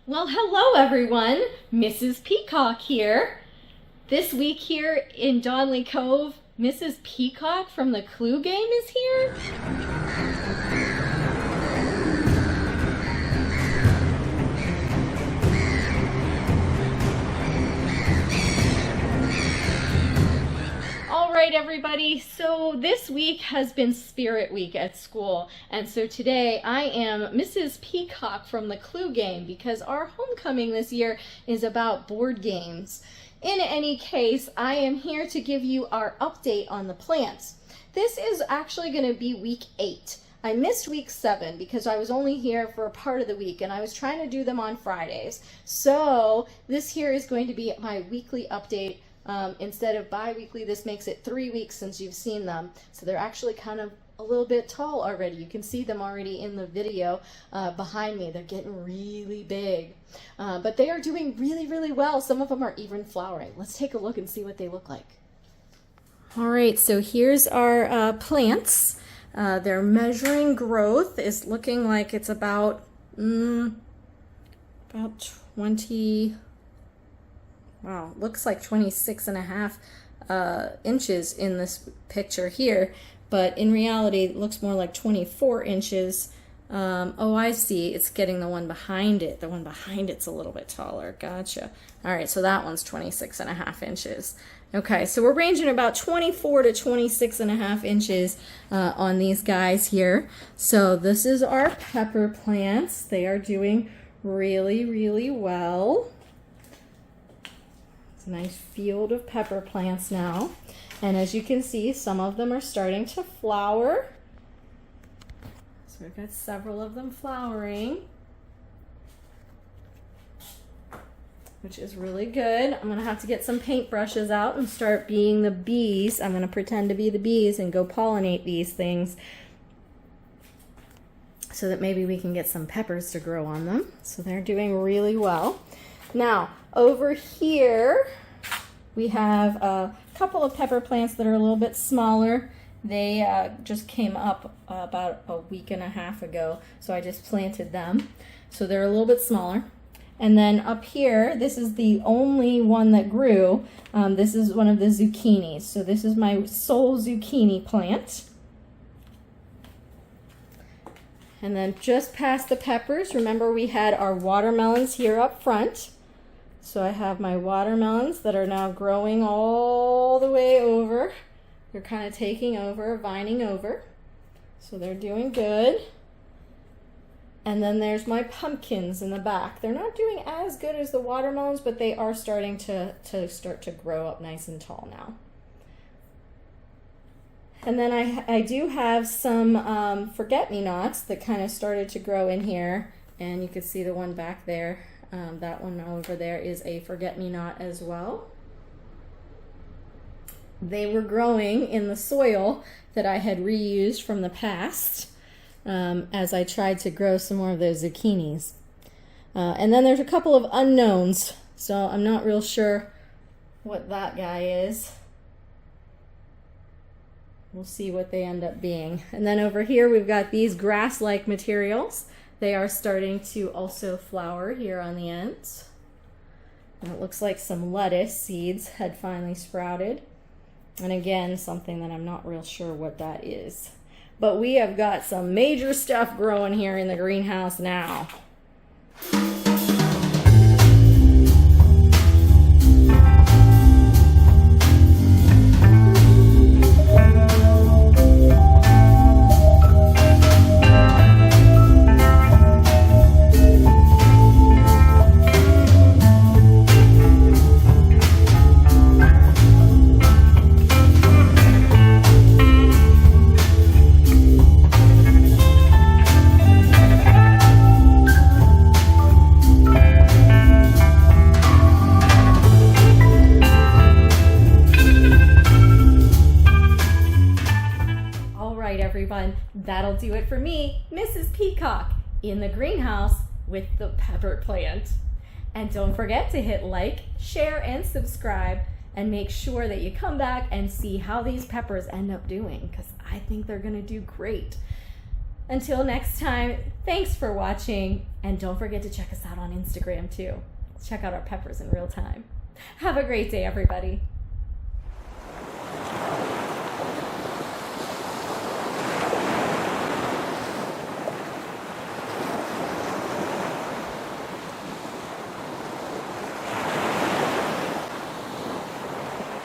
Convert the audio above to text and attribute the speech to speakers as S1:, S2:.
S1: Well, hello everyone. Mrs. Peacock here. This week here in Donley Cove, Mrs. Peacock from the Clue Game is here. All right, everybody. So this week has been Spirit Week at school. And so today I am Mrs. Peacock from the Clue Game because our homecoming this year is about board games. In any case, I am here to give you our update on the plants. This is actually going to be week 8. I missed week 7 because I was only here for a part of the week and I was trying to do them on Fridays. So this here is going to be my weekly update. Instead of bi-weekly, this makes it 3 weeks since you've seen them. So they're actually kind of a little bit tall already. You can see them already in the video behind me. They're getting really big. But they are doing really, really well. Some of them are even flowering. Let's take a look and see what they look like. All right, so here's our plants. Their measuring growth is looking like it's about 20... Wow, looks like 26.5 inches in this picture here, but in reality it looks more like 24 inches. Oh, I see, it's getting the one behind it. The one behind it's a little bit taller. Gotcha. All right, so that one's 26.5 inches. Okay, so we're ranging about 24 to 26.5 inches on these guys here. So this is our pepper plants. They are doing really, really well. Nice field of pepper plants now, and as you can see, some of them are starting to flower. So we've got several of them flowering, which is really good. I'm gonna have to get some paintbrushes out and start being the bees. I'm gonna pretend to be the bees and go pollinate these things so that maybe we can get some peppers to grow on them. So they're doing really well. Now, over here, we have a couple of pepper plants that are a little bit smaller. They just came up about a week and a half ago, so I just planted them. So they're a little bit smaller. And then up here, this is the only one that grew. This is one of the zucchinis. So this is my sole zucchini plant. And then just past the peppers, remember we had our watermelons here up front. So I have my watermelons that are now growing all the way over. They're kind of taking over, vining over. So they're doing good. And then there's my pumpkins in the back. They're not doing as good as the watermelons, but they are starting to grow up nice and tall now. And then I do have some forget-me-nots that kind of started to grow in here. And you can see the one back there. That one over there is a forget-me-not as well. They were growing in the soil that I had reused from the past as I tried to grow some more of those zucchinis. And then there's a couple of unknowns, so I'm not real sure what that guy is. We'll see what they end up being. And then over here we've got these grass-like materials. They are starting to also flower here on the ends. And it looks like some lettuce seeds had finally sprouted. And again, something that I'm not real sure what that is. But we have got some major stuff growing here in the greenhouse now. Everyone, that'll do it for me, Mrs. Peacock, in the greenhouse with the pepper plant. And don't forget to hit like, share, and subscribe, and make sure that you come back and see how these peppers end up doing, because I think they're going to do great. Until next time, thanks for watching, and don't forget to check us out on Instagram too. Check out our peppers in real time. Have a great day, everybody.